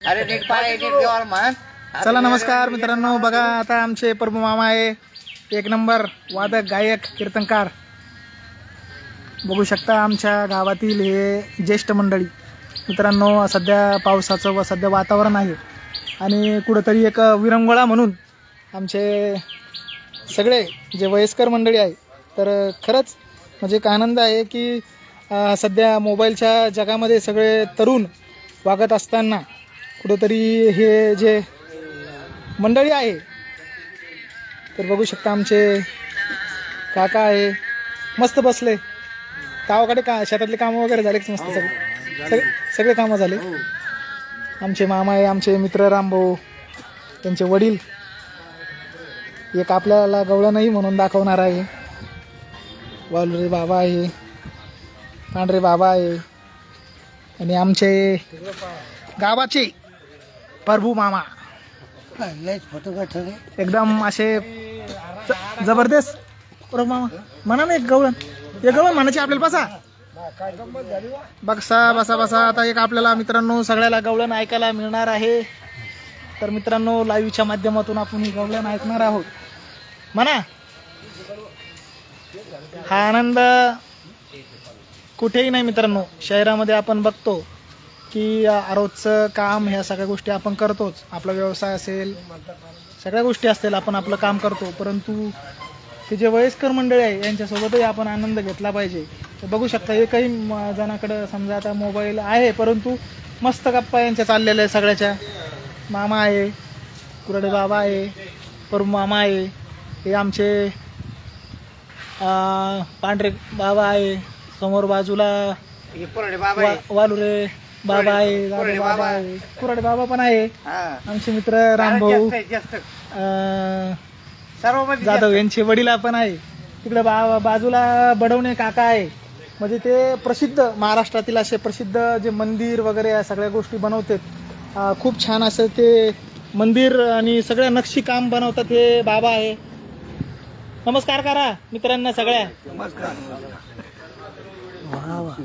अरे नीट पाय नीट जेवाल मान. चला नमस्कार मित्रांनो, बघा आता आमचे प्रभू मामा आहे, एक नंबर वादक गायक कीर्तनकार. बघू शकता आमच्या गावातील हे ज्येष्ठ मंडळी. मित्रांनो सध्या पावसाचं व सध्या वातावरण आहे आणि कुठंतरी एक विरंगुळा म्हणून आमचे सगळे जे वयस्कर मंडळी आहे, तर खरंच म्हणजे एक आनंद आहे की सध्या मोबाईलच्या जगामध्ये सगळे तरुण वागत असताना कुठंतरी हे जे मंडळी आहे, तर बघू शकता आमचे काका आहे, मस्त बसले. गावाकडे का शेतातले कामं वगैरे झाले मस्त, सगळे कामं झाले. आमचे मामा आहे, आमचे मित्र रामभाऊ, त्यांचे वडील. एक आपल्याला गवळणही म्हणून दाखवणार आहे. वालुरे बाबा आहे, पांढरे बाबा आहे आणि आमचे गावाचे प्रभू मामा एकदम असे जबरदस्त. प्रभू मामा म्हणा ना एक गवळण, एक गवळण म्हणायची आपल्याला. बसा बसा बसा. आता एक आपल्याला मित्रांनो सगळ्याला गवळण ऐकायला मिळणार आहे. तर मित्रांनो लाईव्हच्या माध्यमातून आपण ही गवळण ऐकणार आहोत. म्हणा, हा आनंद कुठेही नाही मित्रांनो. शहरामध्ये आपण बघतो की रोजचं काम ह्या सगळ्या गोष्टी आपण करतोच. आपला व्यवसाय असेल, सगळ्या गोष्टी असतील, आपण आपलं काम करतो. परंतु ते जे वयस्कर मंडळी आहे यांच्यासोबतही आपण आनंद घेतला पाहिजे. तर बघू शकता एकही जणाकडं समजा आता मोबाईल आहे, परंतु मस्त गप्पा यांच्या चाललेल्या आहे सगळ्याच्या. मामा आहे, कुरडे बाबा आहे, प्रभू मामा आहे, हे आमचे पांढरे बाबा आहे, समोर बाजूला वालुरे बाबा आहे, बाबा आहे, कुरडे बाबा पण आहे. आमचे मित्र रामभाऊ जाधव यांचे वडील पण आहे. तिकडे बाजूला बडवणे काका आहे, म्हणजे ते प्रसिद्ध महाराष्ट्रातील असे प्रसिद्ध जे मंदिर वगैरे या सगळ्या गोष्टी बनवतात. खूप छान असं ते मंदिर आणि सगळ्या नक्षी काम बनवतात हे बाबा आहे. नमस्कार करा मित्रांना सगळ्या.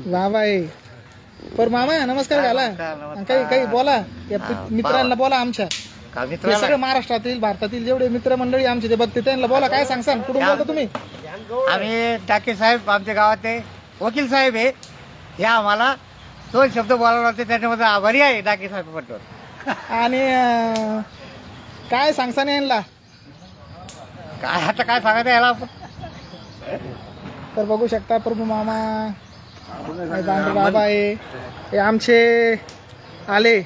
बाबा आहे पर मामा नमस्कार घाला. काही काही बोला या मित्रांना, बोला आमच्या सगळे महाराष्ट्रातील भारतातील जेवढे मित्रमंडळी आमचे ते बघते त्यांना बोला. काय सांगसान, कुठून बोलता तुम्ही? आम्ही टाके साहेब, आमच्या गावातले वकील साहेब आहे. हे आम्हाला 2 शब्द बोलावले होते, त्याच्यामध्ये आभारी आहे टाके साहेब पटवर. आणि काय सांगसान यांना? काय आता काय सांगायचं याला आपण. तर बघू शकता प्रभू मामा, बाबा आहे, हे आमचे आले